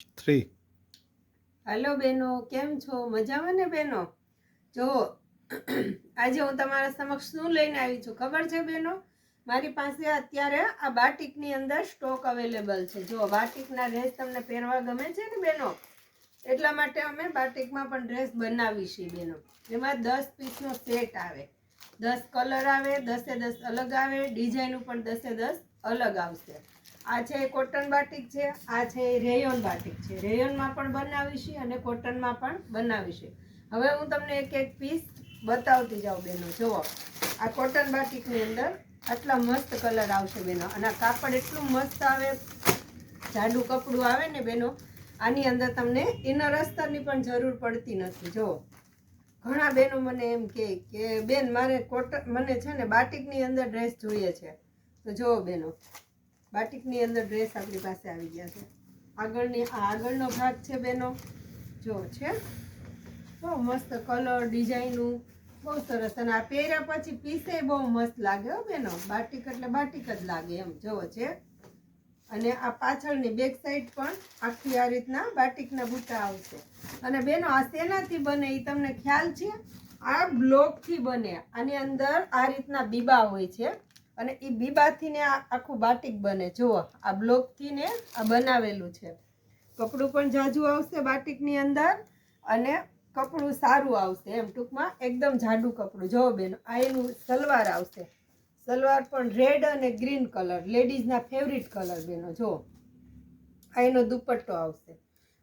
3 hello बहनों, केम छो? मजाમાં ને બહેનો? જો આજે હું તમારા સમક્ષ શું લઈને આવી છું ખબર છે બહેનો? મારી પાસે અત્યારે આ બાટિકની અંદર સ્ટોક અવેલેબલ છે. જો બાટિકના ડ્રેસ તમને પહેરવા ગમે છે ને બહેનો, એટલા માટે અમે બાટિકમાં પણ ડ્રેસ બનાવી છીએ બહેનો. એમાં 10 પીસનો સેટ આવે, 10 કલર આવે, 10 અલગ આવે, ડિઝાઇન પણ 10 અલગ આવશે. આ છે કોટન બાટિક છે, આ છે રેયોન બાટિક છે. રેયોનમાં પણ બનાવી છે અને કોટનમાં પણ બનાવી છે. હવે હું તમને એક એક પીસ બતાવતી જાઉં બહેનો. જુઓ, આ કોટન બાટિકની અંદર આટલા મસ્ત કલર આવશે બહેનો, અને આ કાપડ એટલું મસ્ત આવે, જાડું કપડું આવે ને બહેનો. આની અંદર તમને ઇનર અસ્તરની પણ જરૂર પડતી નથી. જુઓ, ઘણા બહેનો મને એમ કે બેન મારે મને છે ને બાટિકની અંદર ડ્રેસ જોઈએ છે. તો જુઓ બહેનો, બાટિકની અંદર ડ્રેસ આપણી પાસે આવી ગયા છે. આગળનો ભાગ છે બહેનો, જો છે બહુ મસ્ત કલર ડિઝાઇનનું, બહુ સરસ. અને આ પહેર્યા પછી પીસે બહુ મસ્ત લાગે હો બહેનો. બાટિક એટલે બાટિક જ લાગે એમ. જુઓ છે, અને આ પાછળની બેક સાઈડ પણ આખી આ રીતના બાટિકના બૂટા આવશે. અને બહેનો, આ શેનાથી બને એ તમને ખ્યાલ છે? આ બ્લોકથી બને. આની અંદર આ રીતના બીબા હોય છે, અને એ બીબાથી ને આખું બાટિક બને. જુઓ, આ બ્લોકથી ને આ બનાવેલું છે. કપડું પણ જાજુ આવશે બાટિકની અંદર, અને કપડું સારું આવશે એમ. ટૂંકમાં એકદમ જાડું કપડું. જુઓ બેનો, આ એનું સલવાર આવશે. સલવાર પણ રેડ અને ગ્રીન કલર, લેડીઝના ફેવરિટ કલર બેનો. જુઓ, આ એનો દુપટ્ટો આવશે.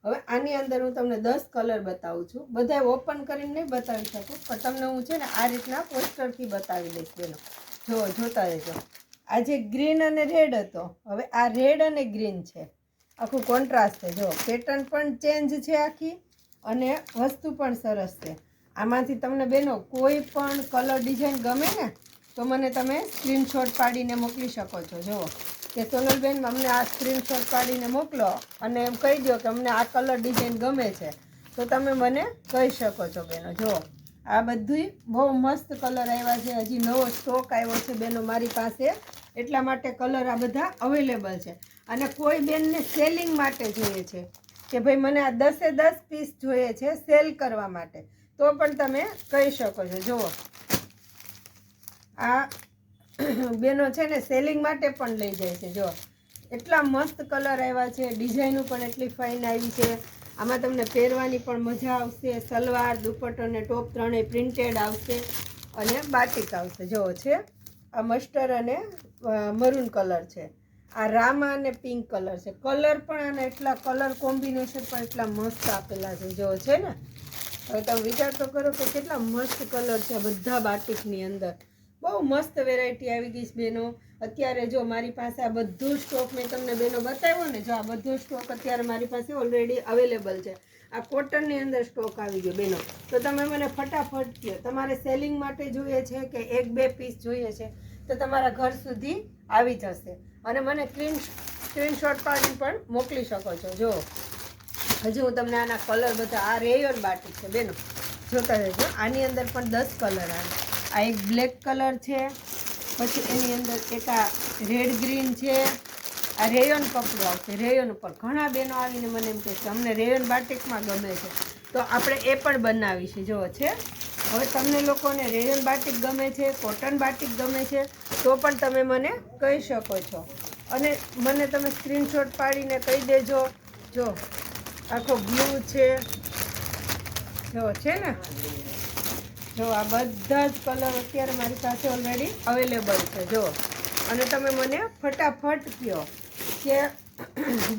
હવે આની અંદર હું તમને 10 કલર બતાવું છું. બધા ઓપન કરીને નહીં બતાવી શકું, પણ તમને હું છે ને આ રીતના પોસ્ટરથી બતાવી દઈશ બેનો. જો જોતા રહેજો. આ જે ગ્રીન અને રેડ હતો, હવે આ રેડ અને ગ્રીન છે. આખું કોન્ટ્રાસ્ટ છે. જો પેટર્ન પણ ચેન્જ છે આખી, અને વસ્તુ પણ સરસ છે. આમાંથી તમને બેનો કોઈ પણ કલર ડિઝાઇન ગમે ને, તો મને તમે સ્ક્રીનશોટ પાડીને મોકલી શકો છો. જુઓ કે સોનલબેન, અમને આ સ્ક્રીનશોટ પાડીને મોકલો અને એમ કહી દો કે અમને આ કલર ડિઝાઇન ગમે છે, તો તમે મને કહી શકો છો બેનો. જુઓ, આ બધું બહુ મસ્ત કલર આવ્યા છે. હજી નવો સ્ટોક આવ્યો છે બેનો મારી પાસે, એટલા માટે કલર આ બધા અવેલેબલ છે. અને કોઈ બેનને સેલિંગ માટે જોઈએ છે કે ભાઈ મને આ 10 પીસ જોઈએ છે સેલ કરવા માટે, તો પણ તમે કહી શકો છો. જુઓ, આ બેનો છે ને સેલિંગ માટે પણ લઈ જાય છે. જો એટલા મસ્ત કલર આવ્યા છે, ડિઝાઇનો પણ એટલી ફાઇન આવી છે. આમાં તમને પહેરવાની પણ મજા આવશે. સલવાર, દુપટ્ટો અને ટોપ ત્રણેય પ્રિન્ટેડ આવશે, અને બાટિક આવશે. જુઓ છે, આ મસ્ટર્ડ અને મરૂન કલર છે. આ રામા અને પિંક કલર છે. કલર પણ આના એટલા કલર કોમ્બિનેશન પણ એટલા મસ્ત આપેલા છે. જો છે ને, હવે તમે વિચાર તો કરો કે કેટલા મસ્ત કલર છે બધા બાટિકની અંદર. બહુ મસ્ત વેરાયટી આવી ગઈ છે બેનો. અત્યારે જો મારી પાસે આ બધું સ્ટોક મેં તમને બેનો બતાવ્યો ને, જો આ બધો સ્ટોક અત્યારે મારી પાસે ઓલરેડી અવેલેબલ છે. આ કોટનની અંદર સ્ટોક આવી ગયો બેનો. તો તમે મને ફટાફટ કહો, તમારે સેલિંગ માટે જોઈએ છે કે 1-2 પીસ જોઈએ છે, તો તમારા ઘર સુધી આવી જશે. અને મને સ્ક્રીનશોટ પાડીને પણ મોકલી શકો છો. જો હજુ હું તમને આના કલર બધા, આ રેયોન બાટિક છે બેનો, જોતા રહેજો. આની અંદર પણ 10 કલર આવે. આ એક બ્લેક કલર છે, પછી એની અંદર એક આ રેડ ગ્રીન છે. આ રેયોન કપડું આવશે. રેયોન ઉપર ઘણા બહેનો આવીને મને એમ કહે છે અમને રેયોન બાટિકમાં ગમે છે, તો આપણે એ પણ બનાવીશું. જુઓ છે, હવે તમને લોકોને રેયોન બાટિક ગમે છે, કોટન બાટિક ગમે છે, તો પણ તમે મને કહી શકો છો. અને મને તમે સ્ક્રીનશોટ પાડીને કહી દેજો. જો આખો બ્લુ છે, જો છે ને, જો આ બધા જ કલર અત્યારે મારી પાસે ઓલરેડી અવેલેબલ છે. જો, અને તમે મને ફટાફટ કહો કે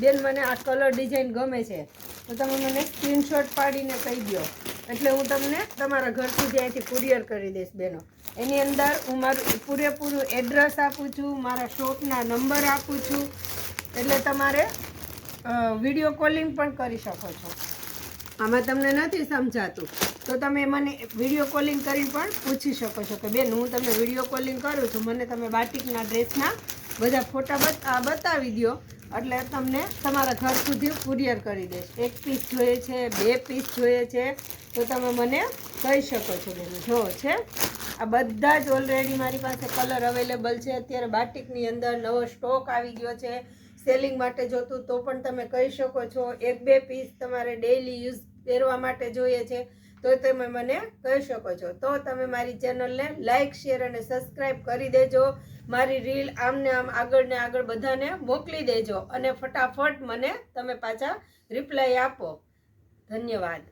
બેન મને આ કલર ડિઝાઇન ગમે છે, તો તમે મને સ્ક્રીનશોટ પાડીને કહી દો, એટલે હું તમને તમારા ઘર સુધી અહીંથી કુરિયર કરી દઈશ બેનો. એની અંદર હું મારું પૂરેપૂરું એડ્રેસ આપું છું, મારા શોપના નંબર આપું છું, એટલે તમારે વિડીયો કોલિંગ પણ કરી શકો છો. આમાં તમને નથી સમજાતું તો તમે મને વિડીયો કોલિંગ કરીને પણ પૂછી શકો છો કે બેન હું તમને વિડીયો કોલિંગ કરું છું, મને તમે બાટિકના ડ્રેસના બધા ફોટા બતાવી દો, એટલે તમને તમારા ઘર સુધી કુરિયર કરી દઈશ. 1 પીસ જોઈએ છે, 2 પીસ જોઈએ છે, તો તમે મને કહી શકો છો બેન. જો છે, આ બધા જ ઓલરેડી મારી પાસે કલર અવેલેબલ છે. અત્યારે બાટિકની અંદર નવો સ્ટોક આવી ગયો છે. સેલિંગ માટે જોતું તો પણ તમે કહી શકો છો. 1-2 પીસ તમારે ડેઈલી યુઝ પહેરવા માટે જોઈએ છે તો તમે મને કહી શકો છો. તો તમે મારી ચેનલને લાઈક, શેર અને સબસ્ક્રાઈબ કરી દેજો. મારી રીલ આમને આમ આગળ ને આગળ બધાને મોકલી દેજો અને ફટાફટ મને તમે પાછા રિપ્લાય આપો. ધન્યવાદ.